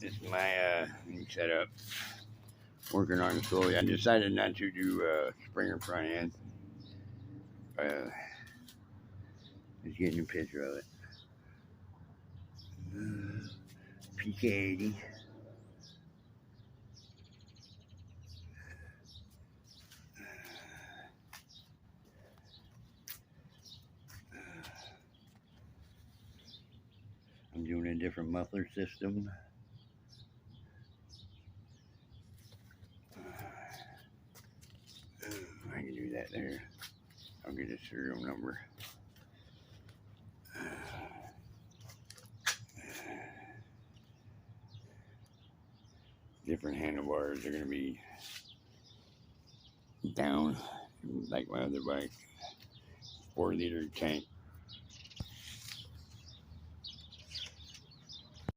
This is my new setup. Working on it slowly. I decided not to do Springer front end. Just getting a picture of it. PK80. I'm doing a different muffler system. I can do that there. I'll get a serial number. Different handlebars are going to be down, like my other bike. 4-liter tank.